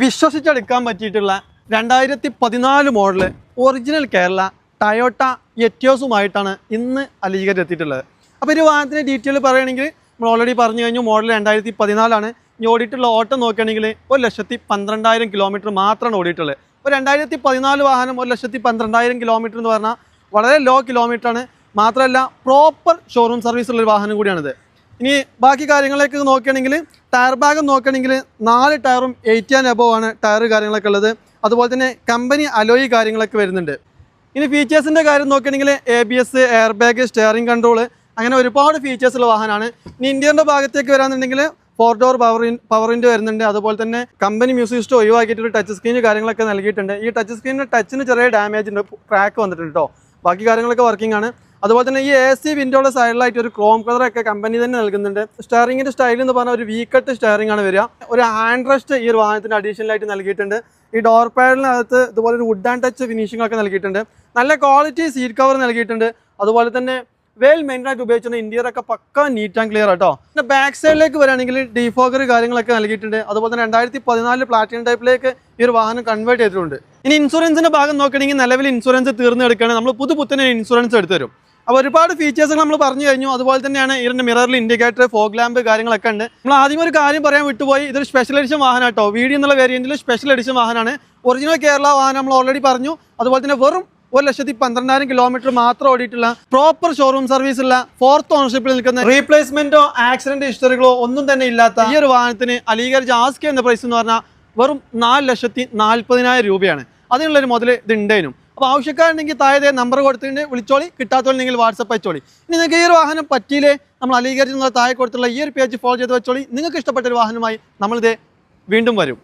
വിശ്വസിച്ചെടുക്കാൻ പറ്റിയിട്ടുള്ള 2014 model original Kerala Toyota എറ്റിയോസുമായിട്ടാണ് ഇന്ന് അലീഗഡ് എത്തിയിട്ടുള്ളത്. അപ്പോൾ ഒരു വാഹനത്തിൻ്റെ ഡീറ്റെയിൽ പറയുകയാണെങ്കിൽ നമ്മൾ ഓൾറെഡി പറഞ്ഞു കഴിഞ്ഞു. മോഡൽ 2014 ഇനി ഓടിയിട്ടുള്ള ഓട്ടം നോക്കുകയാണെങ്കിൽ 1,12,000 കിലോമീറ്റർ മാത്രമാണ് ഓടിയിട്ടുള്ളത്. അപ്പോൾ 2014 വാഹനം 1,12,000 കിലോമീറ്റർ എന്ന് പറഞ്ഞാൽ വളരെ ലോ കിലോമീറ്ററാണ്. മാത്രമല്ല പ്രോപ്പർ ഷോറൂം സർവീസുള്ളൊരു വാഹനം കൂടിയാണിത്. ഇനി ബാക്കി കാര്യങ്ങളൊക്കെ നോക്കുകയാണെങ്കിൽ ടയർ ഭാഗം നോക്കുകയാണെങ്കിൽ 4 ടയറും 80 and above ആണ് ടയർ കാര്യങ്ങളൊക്കെ ഉള്ളത്. അതുപോലെ തന്നെ കമ്പനി അലോയി കാര്യങ്ങളൊക്കെ വരുന്നുണ്ട്. ഇനി ഫീച്ചേഴ്സിൻ്റെ കാര്യം നോക്കുകയാണെങ്കിൽ ABS, air bag, steering control അങ്ങനെ ഒരുപാട് ഫീച്ചേഴ്സ് ഉള്ള വാഹനമാണ്. ഇനി ഇന്ത്യൻ്റെ ഭാഗത്തേക്ക് വരാമെന്നുണ്ടെങ്കിൽ 4 ഡോർ പവർ വിൻഡോ വരുന്നുണ്ട്. അതുപോലെ തന്നെ കമ്പനി മ്യൂസിക് സിസ്റ്റം ഒഴിവാക്കിയിട്ട് ടച്ച് സ്ക്രീൻ കാര്യങ്ങളൊക്കെ നൽകിയിട്ടുണ്ട്. ഈ ടച്ച് സ്ക്രീനിന് ടച്ചിന് ചെറിയ ഡാമേജ് ഉണ്ട്, ക്രാക്ക് വന്നിട്ടുണ്ട് കേട്ടോ. ബാക്കി കാര്യങ്ങളൊക്കെ വർക്കിംഗ് ആണ്. അതുപോലെ തന്നെ ഈ AC വിൻഡോയുടെ സൈഡിലായിട്ട് ഒരു ക്രോം കളറൊക്കെ കമ്പനി തന്നെ നൽകുന്നുണ്ട്. സ്റ്റിയറിംഗിൻ്റെ സ്റ്റൈൽ എന്ന് പറഞ്ഞാൽ ഒരു വീക്കട്ട് സ്റ്റിയറിംഗ് ആണ് വരിക. ഒരു ഹാൻഡ് റെസ്റ്റ് ഈ ഒരു വാഹനത്തിന് അഡീഷണൽ ആയിട്ട് നൽകിയിട്ടുണ്ട്. ഈ ഡോർ പാഡിനകത്ത് ഇതുപോലെ ഒരു വുഡ് ആൻഡ് ടച്ച് ഫിനിഷിംഗ് ഒക്കെ നൽകിയിട്ടുണ്ട്. നല്ല ക്വാളിറ്റി സീറ്റ് കവർ നൽകിയിട്ടുണ്ട്. അതുപോലെ തന്നെ വെൽ മെയിൻറ്റൈൻഡ് ഉപയോഗിച്ചിട്ടുണ്ട്. ഇന്റീരിയറൊക്കെ പക്ക നീറ്റ് ആൻഡ് ക്ലിയർ ആട്ടോ. പിന്നെ ബാക്ക് സൈഡിലേക്ക് വരികയാണെങ്കിൽ ഡിഫോഗർ കാര്യങ്ങളൊക്കെ നൽകിയിട്ടുണ്ട്. അതുപോലെ തന്നെ 2014 പ്ലാറ്റിനം ടൈപ്പിലേക്ക് ഈ ഒരു വാഹനം കൺവേർട്ട് ചെയ്തിട്ടുണ്ട്. ഇനി ഇൻഷുറൻസിൻ്റെ ഭാഗം നോക്കുകയാണെങ്കിൽ നിലവിൽ ഇൻഷുറൻസ് തീർന്നു എടുക്കുകയാണ്. നമ്മൾ പുതുപുത്തനെ ഇൻഷുറൻസ് എടുത്തു തരും. അപ്പോൾ ഒരുപാട് ഫീച്ചേഴ്സ് നമ്മൾ പറഞ്ഞു കഴിഞ്ഞു. അതുപോലെ തന്നെയാണ് ഇതിൻ്റെ മിററിൽ ഇൻഡിക്കേറ്റർ, ഫോഗ് ലാമ്പ് കാര്യങ്ങളൊക്കെ ഉണ്ട്. നമ്മൾ ആദ്യം ഒരു കാര്യം പറയാൻ വിട്ടുപോയി. ഇതൊരു സ്പെഷ്യൽ എഡിഷൻ വാഹനം കേട്ടോ. വീഡിയോ എന്നുള്ള വേരിയൻറ്റിൽ സ്പെഷ്യൽ എഡിഷൻ വാഹനമാണ്. ഒറിജിനൽ കേരള വാഹനം നമ്മൾ ഓൾറെഡി പറഞ്ഞു. അതുപോലെ തന്നെ വെറും 1,12,000 കിലോമീറ്റർ മാത്രം ഓടിയിട്ടുള്ള പ്രോപ്പർ ഷോറൂം സർവീസ് ഉള്ള 4th ഓണർഷിപ്പിൽ നിൽക്കുന്ന റീപ്ലേസ്മെന്റോ ആക്സിഡന്റ് ഹിസ്റ്ററികളോ ഒന്നും തന്നെ ഇല്ലാത്ത ഈ ഒരു വാഹനത്തിന് അലീഗഡ് ആസ്ക് എന്ന പ്രൈസ് എന്ന് പറഞ്ഞാൽ വെറും 4,40,000 രൂപയാണ്. അതിനുള്ളൊരു മുതൽ ഇത് ഉണ്ടേനും. അപ്പോൾ ആവശ്യക്കാരുണ്ടെങ്കിൽ താഴെ നമ്പർ കൊടുത്തിട്ടുണ്ട്, വിളിച്ചോളി. കിട്ടാത്തോളെങ്കിൽ വാട്സപ്പ് അയച്ചോളി. ഇനി നിങ്ങൾക്ക് ഈ ഒരു വാഹനം പറ്റിയില്ലേ, നമ്മൾ അലീഗഡ് എന്നുള്ള താഴെ കൊടുത്തുള്ള ഈ ഒരു പേജ് ഫോളോ ചെയ്ത് വെച്ചോളി. നിങ്ങൾക്ക് ഇഷ്ടപ്പെട്ട ഒരു വാഹനമായി നമ്മളിത് വീണ്ടും വരും.